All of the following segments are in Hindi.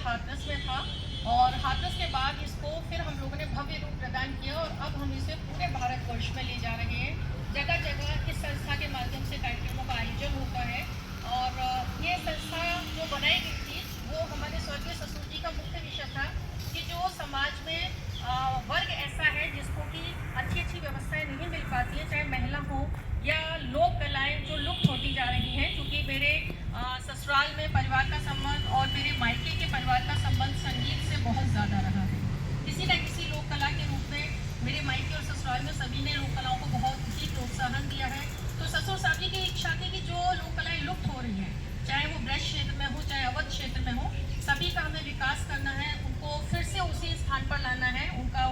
हाथरस में था और हाथरस के बाद इसको फिर हम लोगों ने भव्य रूप प्रदान किया और अब हम इसे पूरे भारतवर्ष में ले जा रहे हैं। जगह जगह इस संस्था के माध्यम से कार्यक्रमों का आयोजन होता है और ये संस्था जो बनाई गई थी वो हमारे स्वर्गीय ससुर जी का मुख्य विषय था कि जो समाज में वर्ग ऐसा है जिसको कि अच्छी व्यवस्थाएं नहीं मिल पाती है, चाहे महिला हो या लोक कलाएं जो लुप्त होती जा रही हैं। क्योंकि मेरे ससुराल में परिवार का संबंध और मेरे मायके के परिवार का संबंध संगीत से बहुत ज़्यादा रहा है। किसी न किसी लोक कला के रूप में मेरे मायके और ससुराल में सभी ने लोक कलाओं को बहुत ही प्रोत्साहन दिया है। तो ससुर साहब जी की इच्छा थी कि जो लोक कलाएँ लुप्त हो रही हैं, चाहे वो ब्रज क्षेत्र में हो चाहे अवध क्षेत्र में हो, सभी का हमें विकास करना है, उनको फिर से उसी स्थान पर लाना है, उनका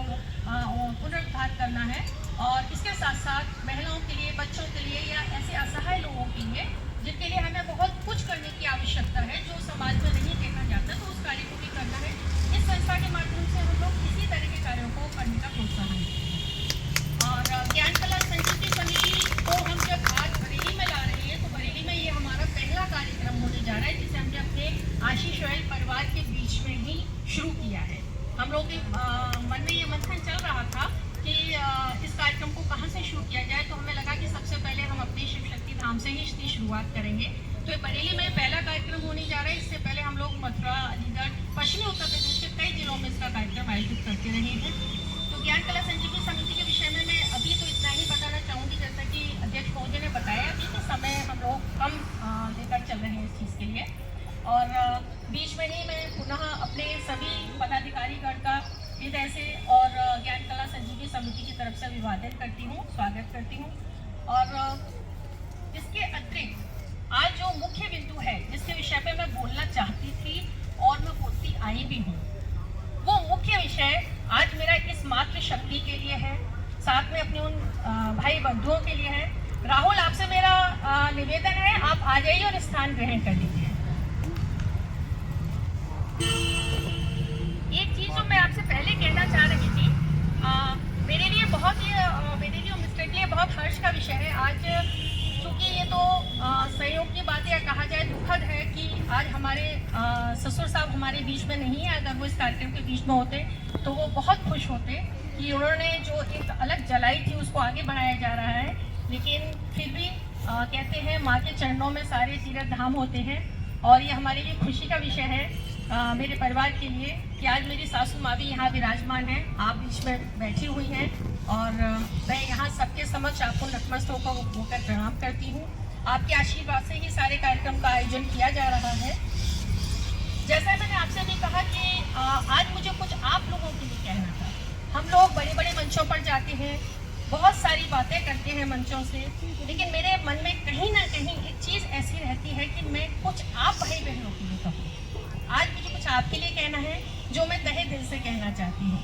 पुनरुद्धार करना है। और इसके साथ साथ महिलाओं के लिए, बच्चों के लिए या ऐसे असहाय लोगों के लिए जिनके लिए हमें बहुत कुछ करने की आवश्यकता है, जो समाज में नहीं देखा जाता, तो उस कार्य को भी करना है। इस संस्था के माध्यम से हम लोग इसी तरह के कार्यों को करने का प्रोत्साहन देते हैं। और ज्ञान कला संस्कृति समिति को हम जब आज बरेली में ला रहे हैं तो बरेली में ये हमारा पहला कार्यक्रम होने जा रहा है, जिसे हमने अपने आशीष ऑयल परिवार के बीच में ही शुरू किया है। हम लोग के मन में ये मंथन चल रहा था कि इस कार्यक्रम को कहाँ से शुरू किया जाए, तो हमें लगा कि सबसे पहले हम अपने शिव शक्ति धाम से ही इसकी शुरुआत करेंगे। तो बरेली में पहला कार्यक्रम होने जा रहा है। इससे पहले हम लोग मथुरा, अलीगढ़, पश्चिमी उत्तर प्रदेश के कई जिलों में इसका कार्यक्रम आयोजित करते रहे हैं। तो ज्ञान कला संजीवनी समिति के विषय में मैं अभी तो इतना ही बताना चाहूँगी, जैसा कि अध्यक्ष महोदय ने बताया अभी कि समय हम लोग कम लेकर चल रहे हैं इस चीज़ के लिए। और बीच में ही मैं पुनः अपने सभी पदाधिकारीगण का हृदय से और ज्ञान कला संजीवनी समिति की तरफ से अभिवादन करती हूँ, स्वागत करती हूँ। और इसके अतिरिक्त आज जो मुख्य बिंदु है जिसके विषय पे मैं बोलना चाहती थी और मैं बोलती आई भी हूँ, वो मुख्य विषय आज मेरा इस मातृशक्ति के लिए है, साथ में अपने उन भाई बंधुओं के लिए है। राहुल, आपसे मेरा निवेदन है, आप आ जाइए और स्थान ग्रहण कर लीजिए। एक चीज जो मैं आपसे पहले कहना चाह रही थी, मेरे लिए और मिस्टर के लिए बहुत हर्ष का विषय है आज, क्योंकि ये तो सहयोग की बात या कहा जाए दुखद है कि आज हमारे ससुर साहब हमारे बीच में नहीं है। अगर वो इस कार्यक्रम के बीच में होते तो वो बहुत खुश होते कि उन्होंने जो एक अलग जलाई थी उसको आगे बढ़ाया जा रहा है। लेकिन फिर भी कहते हैं माँ के चरणों में सारे तीर्थ धाम होते हैं और ये हमारे लिए खुशी का विषय है मेरे परिवार के लिए कि आज मेरी सासू माँ भी यहाँ विराजमान है, आप बीच में बैठी हुई हैं और मैं यहाँ सबके समक्ष आपको नतमस्तक होकर प्रणाम करती हूँ। आपके आशीर्वाद से ही सारे कार्यक्रम का आयोजन किया जा रहा है। जैसा मैंने आपसे भी कहा कि आज मुझे कुछ आप लोगों के लिए कहना था। हम लोग बड़े बड़े मंचों पर जाते हैं, बहुत सारी बातें करते हैं मंचों से, लेकिन मेरे मन में कहीं ना कहीं एक चीज़ ऐसी रहती है कि मैं कुछ आप भाई बहनों के लिए कहूँ। आज मुझे कुछ आपके लिए कहना है जो मैं तहे दिल से कहना चाहती हूँ।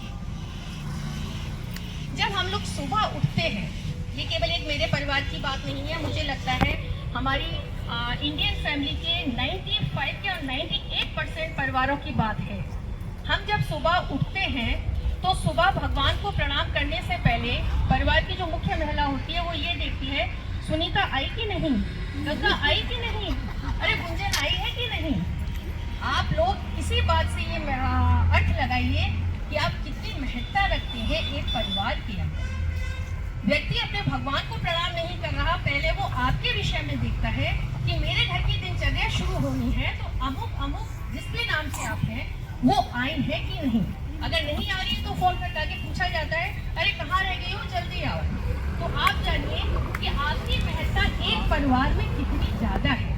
जब हम लोग सुबह उठते हैं, ये केवल एक मेरे परिवार की बात नहीं है, मुझे लगता है हमारी इंडियन फैमिली के 95 के और 98% परिवारों की बात है। हम जब सुबह उठते हैं तो सुबह भगवान को प्रणाम करने से पहले परिवार की जो मुख्य महिला होती है वो ये देखती है, सुनीता आई कि नहीं, गंगा आई कि नहीं, अरे गुंजन आई है कि नहीं। आप लोग इसी बात से ये अर्थ लगाइए कि आप कितनी महत्ता रखते हैं एक परिवार के अंदर। व्यक्ति अपने भगवान को प्रणाम नहीं कर रहा, पहले वो आपके विषय में देखता है कि मेरे घर की दिनचर्या शुरू होनी है तो अमुक अमुक जिसके नाम से आप हैं वो आई है कि नहीं। अगर नहीं आ रही तो फोन कर के पूछा जाता है, अरे कहाँ रह गई हो, जल्दी आओ। तो आप जानिए कि आपकी महत्ता एक परिवार में कितनी ज़्यादा है।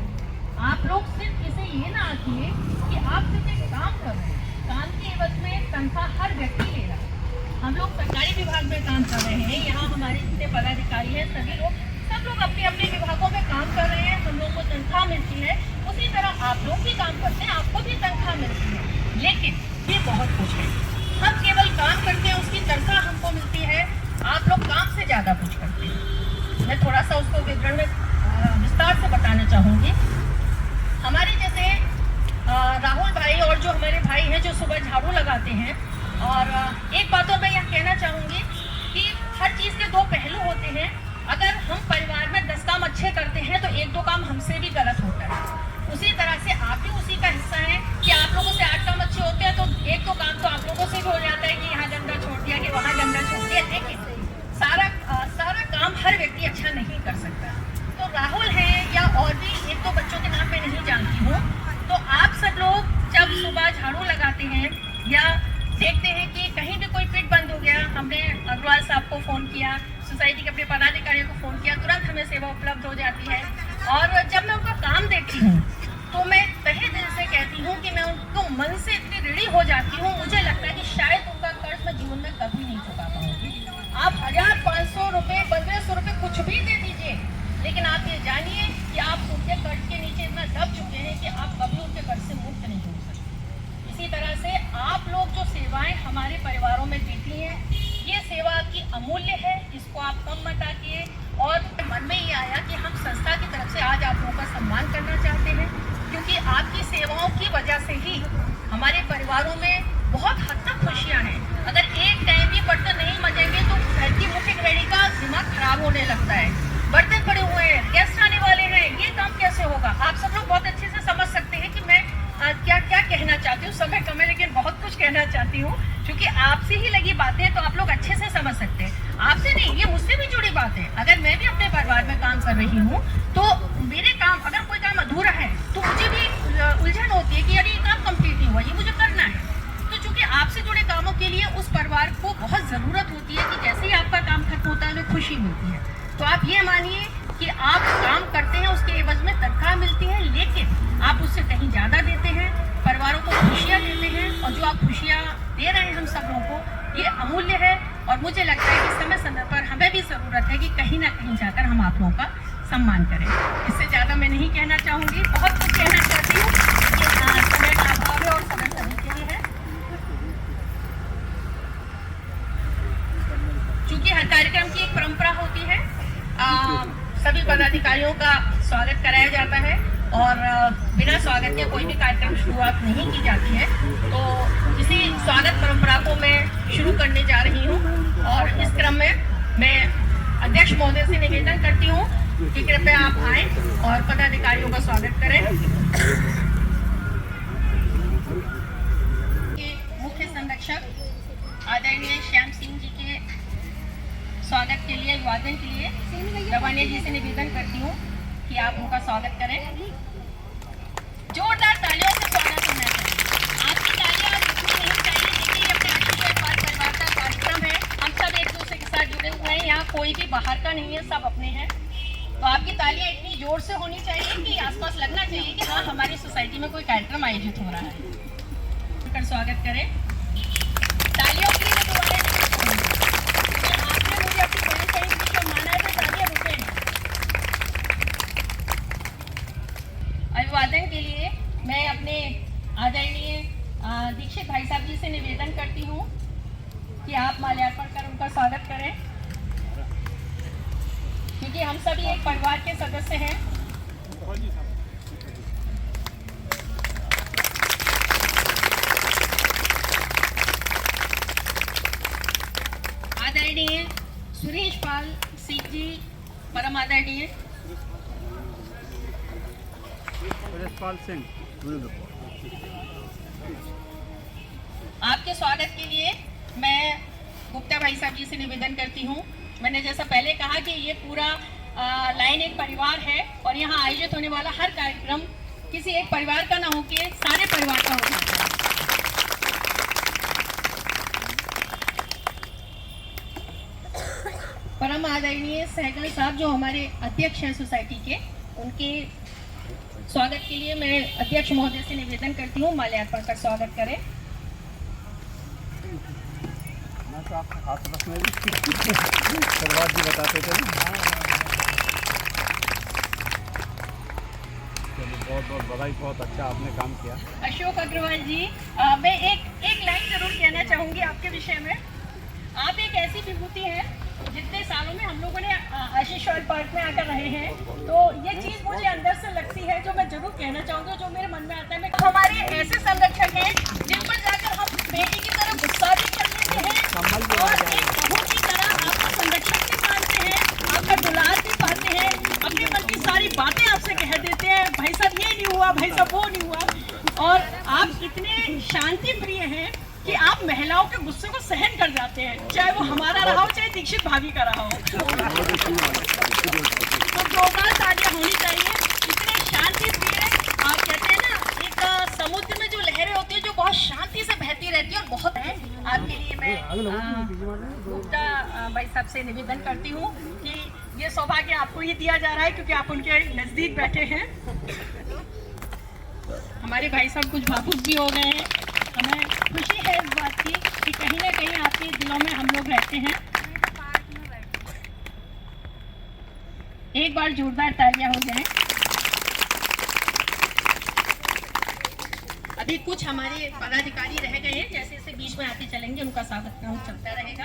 आप लोग सिर्फ इसे ये ना आंकिए कि आप सिर्फ एक काम कर रहे हैं, काम के एवज में तनख्वाह हर व्यक्ति ले रहा है। हम लोग सरकारी विभाग में काम कर रहे हैं, यहाँ हमारे जितने पदाधिकारी हैं सभी लोग, सब लोग अपने अपने विभागों में काम कर रहे हैं, हम लोग को तनख्वाह मिलती है। उसी तरह आप लोग भी काम करते हैं, आपको भी तनख्वाह मिलती है। लेकिन ये बहुत कुछ है, हम केवल काम करते हैं, उसकी तनख्वाह हमको मिलती है, आप लोग काम से ज़्यादा कुछ करते हैं। मैं थोड़ा सा उसको विवरण में विस्तार से बताना चाहूँगी। हमारे जैसे राहुल भाई और जो हमारे भाई हैं जो सुबह झाड़ू लगाते हैं, और एक बात तो मैं यहाँ कहना चाहूँगी कि हर चीज़ के दो पहलू होते हैं। अगर हम परिवार में 10 काम अच्छे करते हैं तो 1-2 काम हमसे भी गलत होता है। उसी तरह से आप भी उसी का हिस्सा हैं कि आप लोगों से 8 काम अच्छे हैं या देखते हैं कि कहीं भी कोई पिट बंद हो गया, हमने अग्रवाल साहब को फ़ोन किया, सोसाइटी के अपने पदाधिकारियों को फ़ोन किया, तुरंत हमें सेवा उपलब्ध हो जाती है। और जब मैं उनका काम देखती हूँ तो मैं तहे दिल से कहती हूँ कि मैं उनको मन से इतनी ऋणी हो जाती हूँ, मुझे लगता है कि शायद उनका कर्ज मैं जीवन में कभी नहीं चुका पाऊंगी। आप 1000-500 रुपये 1500 रुपये कुछ भी दे दीजिए, लेकिन आप ये जानिए कि आप उनके कर्ज के नीचे इतना दब चुके हैं कि आप कभी उनके कर्ज से मुक्त नहीं हो सकते। इसी तरह से आप लोग जो सेवाएं हमारे परिवारों में देती हैं, ये सेवा की अमूल्य है, इसको आप कम मत आकिए। और मन में ये आया कि हम संस्था की तरफ से आज आप लोगों का सम्मान करना चाहते हैं, क्योंकि आपकी सेवाओं की वजह से ही हमारे परिवारों में बहुत हद तक खुशियाँ हैं। अगर एक टाइम भी बर्तन नहीं मजेंगे तो घर की मुख्य गृहिणी का दिमाग खराब होने लगता है। बर्तन पड़े हुए हैं, गेस्ट आने वाले हैं, ये काम कैसे होगा? आप सब लोग बहुत अच्छे से समझ सकते हैं कि मैं क्या क्या कहना चाहती हूँ। समय कम है लेकिन बहुत कुछ कहना चाहती हूँ, क्योंकि आपसे ही लगी बातें तो आप लोग अच्छे से समझ सकते हैं। आपसे नहीं, ये मुझसे भी जुड़ी बात है। अगर मैं भी अपने परिवार में काम कर रही हूँ तो मेरे काम, अगर कोई काम अधूरा है तो मुझे भी उलझन होती है कि यार ये काम कंप्लीट नहीं हुआ, ये मुझे करना है। तो चूंकि आपसे जुड़े कामों के लिए उस परिवार को बहुत ज़रूरत होती है कि जैसे ही आपका काम खत्म होता है उन्हें खुशी मिलती है। तो आप ये मानिए कि आप काम करते हैं, उसके एवज में तनख्वाह मिलती है, लेकिन आप उससे कहीं ज़्यादा देते हैं, परिवारों को खुशियाँ देते हैं। और जो आप खुशियाँ दे रहे हैं हम सब लोगों को, ये अमूल्य है। और मुझे लगता है कि समय समय पर हमें भी ज़रूरत है कि कहीं ना कहीं जाकर हम आप लोगों का सम्मान करें। इससे ज़्यादा मैं नहीं कहना चाहूँगी, बहुत कुछ कहना चाहती हूँ कि समय का अभाव है और समय सभी के लिए है। चूँकि हर कार्यक्रम की एक परंपरा होती है, सभी पदाधिकारियों का स्वागत कराया जाता है और बिना स्वागत के कोई भी कार्यक्रम शुरुआत नहीं की जाती है। तो इसी स्वागत परंपरा को मैं शुरू करने जा रही हूँ और इस क्रम में मैं अध्यक्ष महोदय से निवेदन करती हूँ कि कृपया आप आए और पदाधिकारियों का स्वागत करें। मुख्य संरक्षक आदरणीय श्याम सिंह जी के स्वागत के लिए, अभिवादन के लिए रवानिया जी से निवेदन करती हूँ कि आप उनका स्वागत करें। जोरदार तालियों से स्वागत होना चाहिए। आपकी तालियां रुकनी नहीं चाहिए। देखिए, अपने आशीर्वाद परिवार का कार्यक्रम है, हम सब एक दूसरे के साथ जुड़े हुए हैं, यहाँ कोई भी बाहर का नहीं है, सब अपने हैं। तो आपकी तालियां इतनी जोर से होनी चाहिए कि आसपास लगना चाहिए कि हाँ, हमारी सोसाइटी में कोई कार्यक्रम आयोजित हो रहा है। स्वागत करें। तालियों के लिए दोबारा आपने मुझे अपनी बड़ी सही माना है तो तालियां रुके। अभिवादन के लिए मैं अपने आदरणीय दीक्षित भाई साहब जी से निवेदन करती हूँ कि आप माल्यार्पण कर उनका स्वागत करें, क्योंकि हम सभी एक परिवार के सदस्य हैं। आदरणीय सुरेश पाल सिंह जी, परम आदरणीय सुरेशपाल सिंह, आपके स्वागत के लिए मैं गुप्ता भाई साहब जी से निवेदन करती हूँ। मैंने जैसा पहले कहा कि ये पूरा लाइन एक परिवार है और यहाँ आयोजित होने वाला हर कार्यक्रम किसी एक परिवार का ना होके सारे परिवार का होता है। परम आदरणीय सहगल साहब जो हमारे अध्यक्ष हैं सोसाइटी के, उनके स्वागत के लिए मैं अध्यक्ष महोदय से निवेदन करती हूँ माल्यार्पण कर स्वागत करें। तो आपके हाथ रखने शुरुआत भी बताते थे। बहुत बहुत बधाई, बहुत अच्छा आपने काम किया। अशोक अग्रवाल जी, मैं एक लाइन जरूर कहना चाहूँगी आपके विषय में। आप एक ऐसी विभूति हैं, जितने सालों में हम लोगों ने आशीष ऑयल पार्क में आकर रहे हैं, तो ये चीज़ मुझे अंदर से लगती है जो मैं जरूर कहना चाहूँगी, जो मेरे मन में आता है। मैं हमारे ऐसे संरक्षक हैं जिन पर जाकर हम बेटी की तरह गुस्सा भी कर लेते हैं और एक बहू की तरह आपका संरक्षक भी मानते हैं, आपका दुलार भी पाते हैं, अपने मन की सारी बातें आपसे कह देते हैं, भाई साहब ये नहीं हुआ, भाई साहब वो नहीं हुआ। और आप इतने शांति प्रिय हैं कि आप महिलाओं के गुस्से को सहन कर जाते हैं, चाहे वो हमारा रहा हो, चाहे दीक्षित भाभी का रहा हो। तो जोरदार तालियां होनी चाहिए। इतने शांति प्रिय, आप कहते हैं ना, एक समुद्र में जो लहरें होती है जो बहुत शांति से मिलती रहती है और बहुत है। आपके लिए मैं गुप्ता भाई साहब से निवेदन करती हूँ कि ये सौभाग्य आपको ही दिया जा रहा है क्योंकि आप उनके नज़दीक बैठे हैं। हमारे भाई साहब कुछ भावुक भी हो गए हैं। हमें खुशी है इस बात की कि कहीं ना कहीं आपके दिलों में हम लोग रहते हैं। एक बार जोरदार तालियां हो जाएं। अभी कुछ हमारे पदाधिकारी रह गए हैं, जैसे जैसे बीच में आते चलेंगे उनका स्वागत चलता रहेगा।